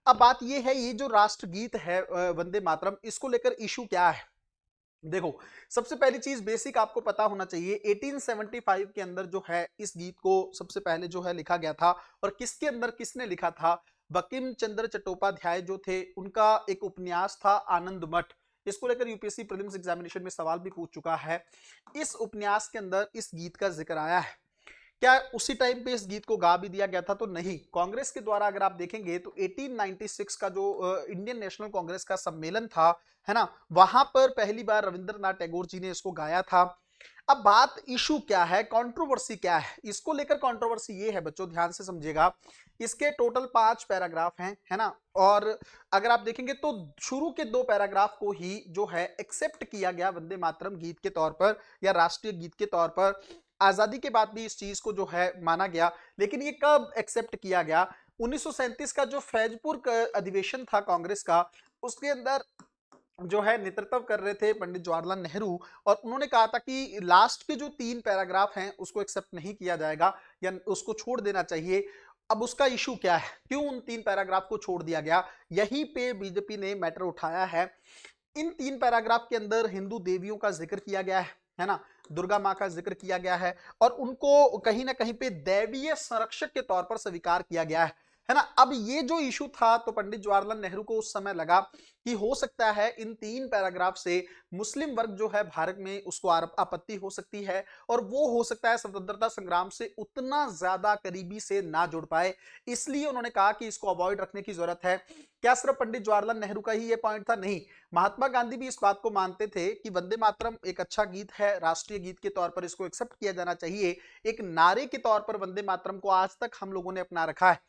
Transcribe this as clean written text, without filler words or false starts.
अब बात ये है, ये जो राष्ट्रगीत है वंदे मातरम, इसको लेकर इशू क्या है? देखो, सबसे पहली चीज बेसिक आपको पता होना चाहिए, 1875 के अंदर जो है इस गीत को सबसे पहले जो है लिखा गया था। और किसके अंदर किसने लिखा था? बंकिम चंद्र चट्टोपाध्याय जो थे, उनका एक उपन्यास था आनंद मठ। इसको लेकर यूपीएससी प्रीलिम्स एग्जामिनेशन में सवाल भी पूछ चुका है। इस उपन्यास के अंदर इस गीत का जिक्र आया है। क्या उसी टाइम पे इस गीत को गा भी दिया गया था? तो नहीं, कांग्रेस के द्वारा अगर आप देखेंगे तो 1896 का जो इंडियन नेशनल कांग्रेस का सम्मेलन था, है ना, वहां पर पहली बार रविंद्रनाथ टैगोर जी ने इसको गाया था। अब बात इशू क्या है, कंट्रोवर्सी क्या है, इसको लेकर कंट्रोवर्सी ये है बच्चों, ध्यान से समझिएगा। इसके टोटल 5 पैराग्राफ हैं, है ना। और अगर आप देखेंगे तो शुरू के 2 पैराग्राफ को ही जो है एक्सेप्ट किया गया वंदे मातरम गीत के तौर पर या राष्ट्रीय गीत के तौर पर। आजादी के बाद भी इस चीज को जो है माना गया, लेकिन ये कब एक्सेप्ट किया गया? 1937 का जो फैजपुर अधिवेशन था कांग्रेस का, उसके अंदर जो है नेतृत्व कर रहे थे पंडित जवाहरलाल नेहरू। और उन्होंने कहा था कि लास्ट के जो 3 पैराग्राफ हैं उसको एक्सेप्ट नहीं किया जाएगा या उसको छोड़ देना चाहिए। अब उसका इशू क्या है, क्यों उन 3 पैराग्राफ को छोड़ दिया गया? यहीं पे बीजेपी ने मैटर उठाया है। इन 3 पैराग्राफ के अंदर हिंदू देवियों का जिक्र किया गया है ना, दुर्गा माँ का जिक्र किया गया है, और उनको कहीं ना कहीं पे दैवीय संरक्षक के तौर पर स्वीकार किया गया है ना। अब ये जो इशू था, तो पंडित जवाहरलाल नेहरू को उस समय लगा कि हो सकता है इन 3 पैराग्राफ से मुस्लिम वर्ग जो है भारत में उसको आपत्ति हो सकती है, और वो हो सकता है स्वतंत्रता संग्राम से उतना ज्यादा करीबी से ना जुड़ पाए। इसलिए उन्होंने कहा कि इसको अवॉइड रखने की जरूरत है। क्या सिर्फ पंडित जवाहरलाल नेहरू का ही ये पॉइंट था? नहीं, महात्मा गांधी भी इस बात को मानते थे कि वंदे मातरम एक अच्छा गीत है, राष्ट्रीय गीत के तौर पर इसको एक्सेप्ट किया जाना चाहिए। एक नारे के तौर पर वंदे मातरम को आज तक हम लोगों ने अपना रखा है।